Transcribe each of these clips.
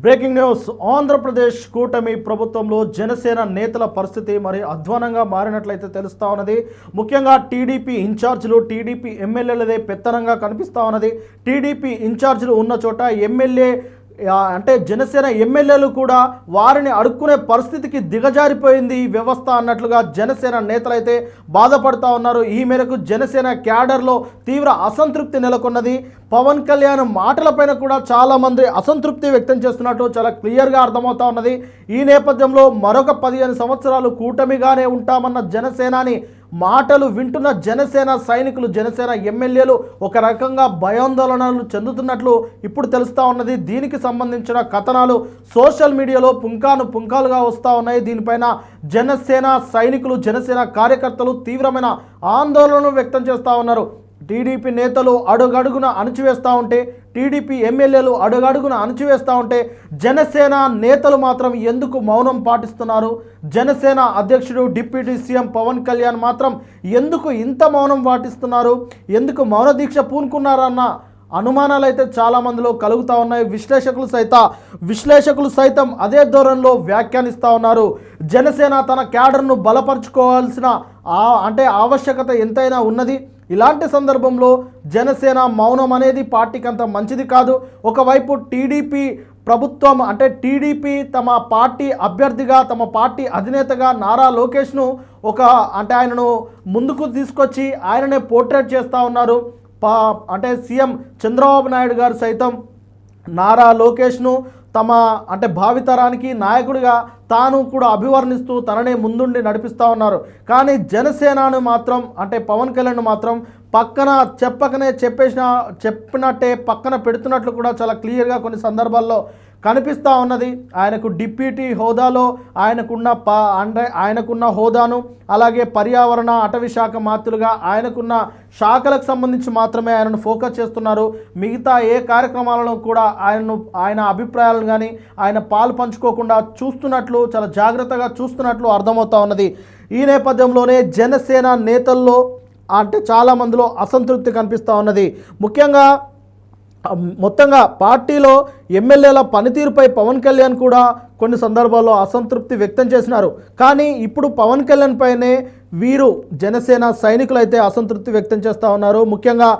Breaking news. Andhra Pradesh కూటమి ప్రభుత్వంలో జనసేన నేతల పరిస్థితి మరి అధ్వానంగా మారినట్లయితే తెలుస్తూ ఉన్నది. ముఖ్యంగా టీడీపీ ఇన్ఛార్జీలు, టీడీపీ ఎమ్మెల్యేలదే పెత్తనంగా కనిపిస్తూ ఉన్నది. టీడీపీ ఇన్ఛార్జీలు ఉన్న చోట ఎమ్మెల్యే అంటే జనసేన ఎమ్మెల్యేలు కూడా వారిని అడుక్కునే పరిస్థితికి దిగజారిపోయింది ఈ వ్యవస్థ అన్నట్లుగా జనసేన నేతలైతే బాధపడుతూ ఉన్నారు. ఈ మేరకు జనసేన క్యాడర్లో తీవ్ర అసంతృప్తి నెలకొన్నది. పవన్ కళ్యాణ్ మాటలపైన కూడా చాలామంది అసంతృప్తి వ్యక్తం చేస్తున్నట్టు చాలా క్లియర్గా అర్థమవుతా ఉన్నది. ఈ నేపథ్యంలో మరొక 15 సంవత్సరాలు కూటమిగానే ఉంటామన్న జనసేనాని మాటలు వింటున్న జనసేన సైనికులు, జనసేన ఎమ్మెల్యేలు ఒక రకంగా భయాందోళనలు చెందుతున్నట్లు ఇప్పుడు తెలుస్తూ ఉన్నది. దీనికి సంబంధించిన కథనాలు సోషల్ మీడియాలో పుంకాలుగా వస్తూ ఉన్నాయి. దీనిపైన జనసేన సైనికులు, జనసేన కార్యకర్తలు తీవ్రమైన ఆందోళనలు వ్యక్తం చేస్తూ ఉన్నారు. టీడీపీ నేతలు అడుగడుగున అణచివేస్తూ ఉంటే, టీడీపీ ఎమ్మెల్యేలు అడుగడుగున అణచివేస్తూ ఉంటే జనసేన నేతలు మాత్రం ఎందుకు మౌనం పాటిస్తున్నారు? జనసేన అధ్యక్షుడు డిప్యూటీ సీఎం పవన్ కళ్యాణ్ మాత్రం ఎందుకు ఇంత మౌనం పాటిస్తున్నారు? ఎందుకు మౌన దీక్ష పూనుకున్నారన్న అనుమానాలు అయితే చాలామందిలో కలుగుతూ ఉన్నాయి. విశ్లేషకులు సైతం అదే ధోరణిలో వ్యాఖ్యానిస్తూ ఉన్నారు. జనసేన తన క్యాడర్ను బలపరుచుకోవాల్సిన ఆవశ్యకత ఎంతైనా ఉన్నది. ఇలాంటి సందర్భంలో జనసేన మౌనం అనేది పార్టీకి అంత మంచిది కాదు. ఒకవైపు టీడీపీ ప్రభుత్వం టీడీపీ తమ పార్టీ అభ్యర్థిగా, తమ పార్టీ అధినేతగా నారా లోకేష్ను ఆయనను ముందుకు తీసుకొచ్చి ఆయననే పోర్ట్రేట్ చేస్తూ ఉన్నారు. సీఎం చంద్రబాబు నాయుడు గారు సైతం నారా లోకేష్ను తమ భావితరానికి నాయకుడిగా తాను కూడా అభివర్ణిస్తూ తననే ముందుండి నడిపిస్తూ ఉన్నారు. కానీ జనసేనను మాత్రం పవన్ కళ్యాణ్ మాత్రం పక్కన చెప్పినట్టే పక్కన పెడుతున్నట్లు కూడా చాలా క్లియర్గా కొన్ని సందర్భాల్లో కనిపిస్తూ ఉన్నది. ఆయనకు డిప్యూటీ హోదాలో ఆయనకున్న హోదాను, అలాగే పర్యావరణ అటవీ శాఖ మంత్రులుగా ఆయనకున్న శాఖలకు సంబంధించి మాత్రమే ఆయనను ఫోకస్ చేస్తున్నారు. మిగతా ఏ కార్యక్రమాలను కూడా ఆయన అభిప్రాయాలను కానీ ఆయన పాలు పంచుకోకుండా చూస్తున్నట్లు, చాలా జాగ్రత్తగా చూస్తున్నట్లు అర్థమవుతా ఉన్నది. ఈ నేపథ్యంలోనే జనసేన నేతల్లో చాలామందిలో అసంతృప్తి కనిపిస్తూ ఉన్నది. మొత్తంగా పార్టీలో ఎమ్మెల్యేల పనితీరుపై పవన్ కళ్యాణ్ కూడా కొన్ని సందర్భాల్లో అసంతృప్తి వ్యక్తం చేసినారు. కానీ ఇప్పుడు పవన్ కళ్యాణ్ పైనే వీరు జనసేన సైనికులు అయితే అసంతృప్తి వ్యక్తం చేస్తూ ఉన్నారు. ముఖ్యంగా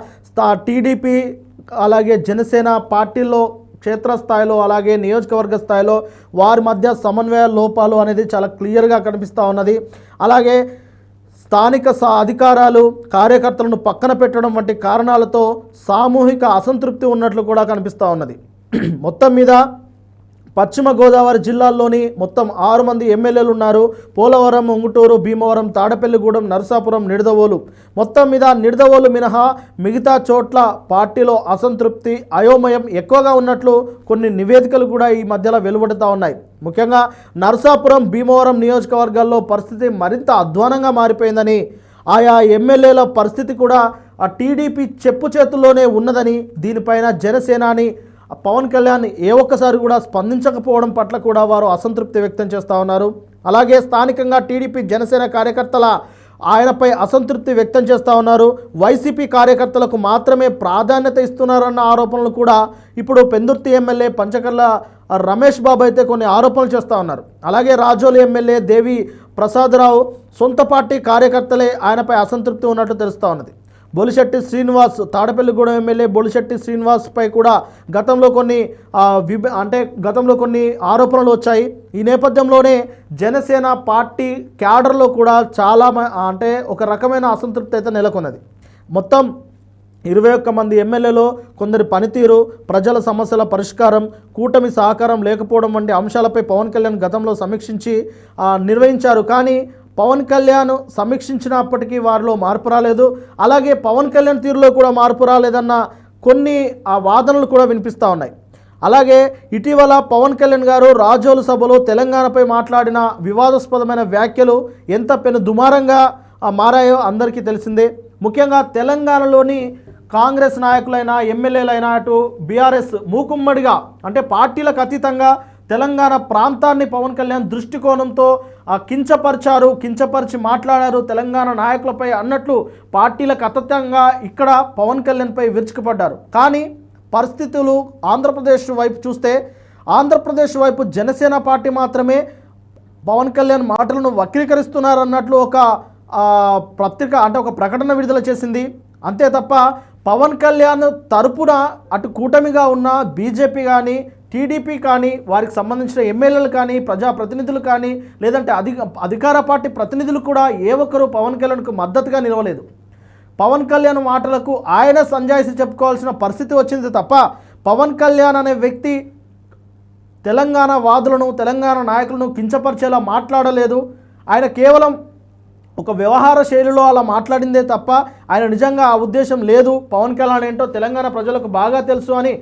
టీడీపీ అలాగే జనసేన పార్టీల్లో క్షేత్రస్థాయిలో అలాగే నియోజకవర్గ స్థాయిలో వారి మధ్య సమన్వయ లోపాలు అనేది చాలా క్లియర్గా కనిపిస్తూ ఉన్నది. అలాగే స్థానిక అధికారాలు, కార్యకర్తలను పక్కన పెట్టడం వంటి కారణాలతో సామూహిక అసంతృప్తి ఉన్నట్లు కూడా కనిపిస్తూ ఉన్నది. మొత్తం మీద పశ్చిమ గోదావరి జిల్లాల్లోని మొత్తం 6 మంది ఎమ్మెల్యేలు ఉన్నారు. పోలవరం, ఉంగుటూరు, భీమవరం, తాడపల్లిగూడెం, నరసాపురం, నిడదవోలు. మొత్తం మీద నిడదవోలు మినహా మిగతా చోట్ల పార్టీలో అసంతృప్తి, అయోమయం ఎక్కువగా ఉన్నట్లు కొన్ని నివేదికలు కూడా ఈ మధ్యలో వెలువడుతూ ఉన్నాయి. ముఖ్యంగా నరసాపురం, భీమవరం నియోజకవర్గాల్లో పరిస్థితి మరింత అధ్వానంగా మారిపోయిందని, ఆయా ఎమ్మెల్యేల పరిస్థితి కూడా ఆ టీడీపీ చెప్పు చేతుల్లోనే ఉన్నదని, దీనిపైన జనసేనాని పవన్ కళ్యాణ్ ఏ ఒక్కసారి కూడా స్పందించకపోవడం పట్ల కూడా వారు అసంతృప్తి వ్యక్తం చేస్తూ ఉన్నారు. అలాగే స్థానికంగా టీడీపీ జనసేన కార్యకర్తల ఆయనపై అసంతృప్తి వ్యక్తం చేస్తూ ఉన్నారు. వైసీపీ కార్యకర్తలకు మాత్రమే ప్రాధాన్యత ఇస్తున్నారన్న ఆరోపణలు కూడా ఇప్పుడు పెందుర్తి ఎమ్మెల్యే పంచకర్ల రమేష్ బాబు అయితే కొన్ని ఆరోపణలు చేస్తూ ఉన్నారు. అలాగే రాజోలు ఎమ్మెల్యే దేవి ప్రసాదరావు సొంత పార్టీ కార్యకర్తలే ఆయనపై అసంతృప్తి ఉన్నట్టు తెలుస్తూ ఉన్నది. బొలిశెట్టి శ్రీనివాస్, తాడపల్లిగూడెం ఎమ్మెల్యే బొలిశెట్టి శ్రీనివాస్పై కూడా గతంలో కొన్ని ఆరోపణలు వచ్చాయి. ఈ నేపథ్యంలోనే జనసేన పార్టీ క్యాడర్లో కూడా చాలా ఒక రకమైన అసంతృప్తి అయితే నెలకొన్నది. మొత్తం 21 మంది ఎమ్మెల్యేలు కొందరి పనితీరు, ప్రజల సమస్యల పరిష్కారం, కూటమి సహకారం లేకపోవడం వంటి అంశాలపై పవన్ కళ్యాణ్ గతంలో సమీక్షించి నిర్వహించారు. కానీ పవన్ కళ్యాణ్ సమీక్షించినప్పటికీ వారిలో మార్పు రాలేదు. అలాగే పవన్ కళ్యాణ్ తీరులో కూడా మార్పు రాలేదన్న కొన్ని వాదనలు కూడా వినిపిస్తూ ఉన్నాయి. అలాగే ఇటీవల పవన్ కళ్యాణ్ గారు రాజోలు సభలో తెలంగాణపై మాట్లాడిన వివాదాస్పదమైన వ్యాఖ్యలు ఎంత పెను దుమారంగా మారాయో అందరికీ తెలిసిందే. ముఖ్యంగా తెలంగాణలోని కాంగ్రెస్ నాయకులైన, ఎమ్మెల్యేలైన, అటు బీఆర్ఎస్ మూకుమ్మడిగా పార్టీలకు అతీతంగా తెలంగాణ ప్రాంతాన్ని పవన్ కళ్యాణ్ దృష్టికోణంతో కించపరిచి మాట్లాడారు తెలంగాణ నాయకులపై అన్నట్లు పార్టీలకు అతీతంగా ఇక్కడ పవన్ కళ్యాణ్పై విరుచుకుపడ్డారు. కానీ పరిస్థితులు ఆంధ్రప్రదేశ్ వైపు చూస్తే ఆంధ్రప్రదేశ్ వైపు జనసేన పార్టీ మాత్రమే పవన్ కళ్యాణ్ మాటలను వక్రీకరిస్తున్నారు అన్నట్లు ఒక పత్రిక అంటే ఒక ప్రకటన విడుదల చేసింది. అంతే తప్ప పవన్ కళ్యాణ్ తరపున అటు కూటమిగా ఉన్న బీజేపీ కానీ టీడీపీ కానీ వారికి సంబంధించిన ఎమ్మెల్యేలు కానీ ప్రజాప్రతినిధులు కానీ లేదంటే అధికార పార్టీ ప్రతినిధులు కూడా ఏ ఒక్కరూ పవన్ కళ్యాణ్కు మద్దతుగా నిలవలేదు. పవన్ కళ్యాణ్ మాటలకు ఆయన సంజాయిషి చెప్పుకోవాల్సిన పరిస్థితి వచ్చింది తప్ప పవన్ కళ్యాణ్ అనే వ్యక్తి తెలంగాణ వాదులను తెలంగాణ నాయకులను కించపరిచేలా మాట్లాడలేదు. ఆయన కేవలం ఒక వ్యవహార శైలిలో అలా మాట్లాడిందే తప్ప ఆయన నిజంగా ఆ ఉద్దేశం లేదు. పవన్ కళ్యాణ్ ఏంటో తెలంగాణ ప్రజలకు బాగా తెలుసు అని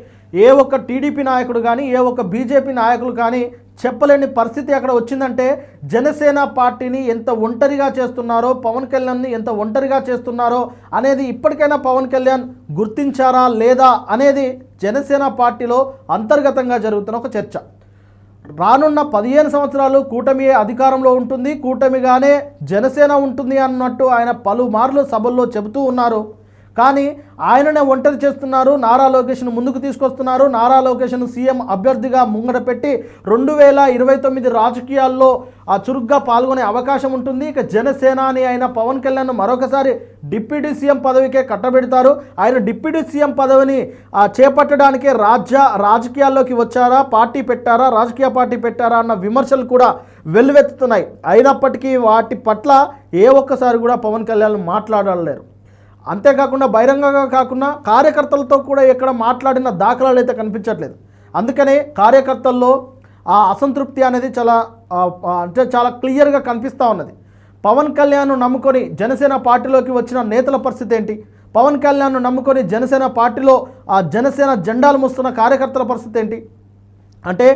ఏ ఒక్క టీడీపీ నాయకుడు కానీ ఏ ఒక్క బీజేపీ నాయకులు కానీ చెప్పలేని పరిస్థితి అక్కడ వచ్చిందంటే జనసేన పార్టీని ఎంత ఒంటరిగా చేస్తున్నారో పవన్ కళ్యాణ్ని ఎంత ఒంటరిగా చేస్తున్నారో అనేది ఇప్పటికైనా పవన్ కళ్యాణ్ గుర్తించారా లేదా అనేది జనసేన పార్టీలో అంతర్గతంగా జరుగుతున్న ఒక చర్చ. రానున్న 15 సంవత్సరాలు కూటమియే అధికారంలో ఉంటుంది, కూటమిగానే జనసేన ఉంటుంది అన్నట్టు ఆయన పలుమార్లు సభల్లో చెబుతూ ఉన్నారు. కానీ ఆయననే ఒంటరి చేస్తున్నారు. నారా లోకేష్ను ముందుకు తీసుకొస్తున్నారు. నారా లోకేష్ను సీఎం అభ్యర్థిగా ముంగట పెట్టి 2029 రాజకీయాల్లో చురుగ్గా పాల్గొనే అవకాశం ఉంటుంది. ఇక జనసేన అని ఆయన పవన్ కళ్యాణ్ మరొకసారి డిప్యూటీ సీఎం పదవికే కట్టబెడతారు. ఆయన డిప్యూటీ సీఎం పదవిని చేపట్టడానికే రాజకీయాల్లోకి వచ్చారా, పార్టీ పెట్టారా, రాజకీయ పార్టీ పెట్టారా అన్న విమర్శలు కూడా వెల్లువెత్తుతున్నాయి. అయినప్పటికీ వాటి పట్ల ఏ ఒక్కసారి కూడా పవన్ కళ్యాణ్ మాట్లాడలేరు. అంతేకాకుండా బహిరంగంగా కాకుండా కార్యకర్తలతో కూడా ఎక్కడ మాట్లాడిన దాఖలాలు అయితే కనిపించట్లేదు. అందుకనే కార్యకర్తల్లో ఆ అసంతృప్తి అనేది చాలా క్లియర్గా కనిపిస్తూ ఉన్నది. పవన్ కళ్యాణ్ నమ్ముకొని జనసేన పార్టీలోకి వచ్చిన నేతల పరిస్థితి ఏంటి, పవన్ కళ్యాణ్ నమ్ముకొని జనసేన పార్టీలో జనసేన జెండాలు మోస్తున్న కార్యకర్తల పరిస్థితి ఏంటి అంటే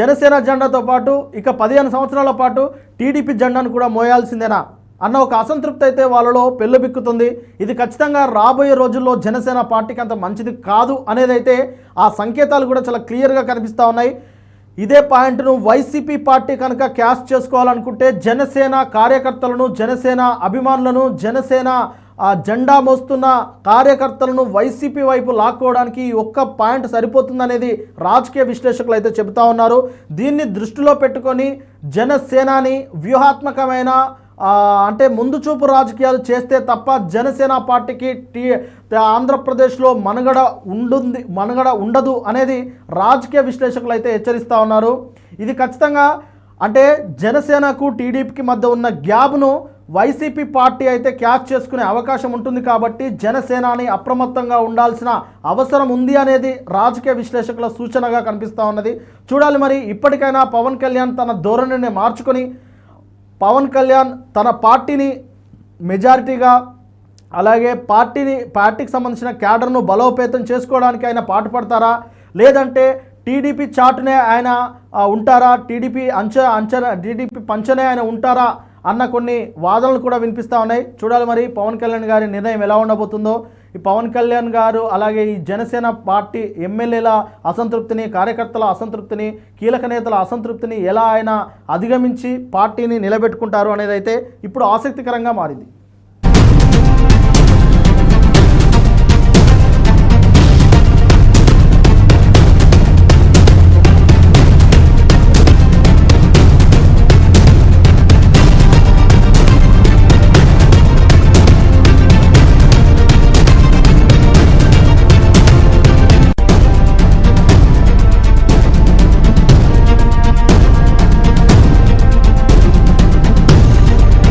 జనసేన జెండాతో పాటు ఇక 15 సంవత్సరాల పాటు టీడీపీ జెండాను కూడా మోయాల్సిందేనా అన్న ఒక అసంతృప్తి అయితే వాళ్ళలో పెళ్ళుబిక్కుతుంది. ఇది ఖచ్చితంగా రాబోయే రోజుల్లో జనసేన పార్టీకి అంత మంచిది కాదు అనేదైతే ఆ సంకేతాలు కూడా చాలా క్లియర్గా కనిపిస్తూ ఉన్నాయి. ఇదే పాయింట్ను వైసీపీ పార్టీ కనుక క్యాష్ చేసుకోవాలనుకుంటే జనసేన కార్యకర్తలను, జనసేన అభిమానులను, జనసేన జెండా మోస్తున్న కార్యకర్తలను వైసీపీ వైపు లాక్కోవడానికి ఒక్క పాయింట్ సరిపోతుందనేది రాజకీయ విశ్లేషకులు అయితే చెబుతూ ఉన్నారు. దీన్ని దృష్టిలో పెట్టుకొని జనసేనాని వ్యూహాత్మకమైన అంటే ముందు చూపు రాజకీయాలు చేస్తే తప్ప జనసేన పార్టీకి ఆంధ్రప్రదేశ్లో మనుగడ ఉండదు అనేది రాజకీయ విశ్లేషకులు అయితే హెచ్చరిస్తూ ఉన్నారు. ఇది ఖచ్చితంగా అంటే జనసేనకు టీడీపీకి మధ్య ఉన్న గ్యాప్ను వైసీపీ పార్టీ అయితే క్యాచ్ చేసుకునే అవకాశం ఉంటుంది. కాబట్టి జనసేనాని అప్రమత్తంగా ఉండాల్సిన అవసరం ఉంది అనేది రాజకీయ విశ్లేషకుల సూచనగా కనిపిస్తూ ఉన్నది. చూడాలి మరి ఇప్పటికైనా పవన్ కళ్యాణ్ తన ధోరణిని మార్చుకొని పవన్ కళ్యాణ్ తన పార్టీని మెజారిటీగా అలాగే పార్టీకి సంబంధించిన క్యాడర్ను బలోపేతం చేసుకోవడానికి ఆయన పాటుపడతారా, లేదంటే టీడీపీ చాటునే ఆయన ఉంటారా, టీడీపీ పంచనే ఆయన ఉంటారా అన్న కొన్ని వాదనలు కూడా వినిపిస్తూ ఉన్నాయి. చూడాలి మరి పవన్ కళ్యాణ్ గారి నిర్ణయం ఎలా ఉండబోతుందో. ఈ పవన్ కళ్యాణ్ గారు అలాగే ఈ జనసేన పార్టీ ఎమ్మెల్యేల అసంతృప్తిని, కార్యకర్తల అసంతృప్తిని, కీలక నేతల అసంతృప్తిని ఎలా ఆయన అధిగమించి పార్టీని నిలబెట్టుకుంటారు అనేది అయితే ఇప్పుడు ఆసక్తికరంగా మారింది.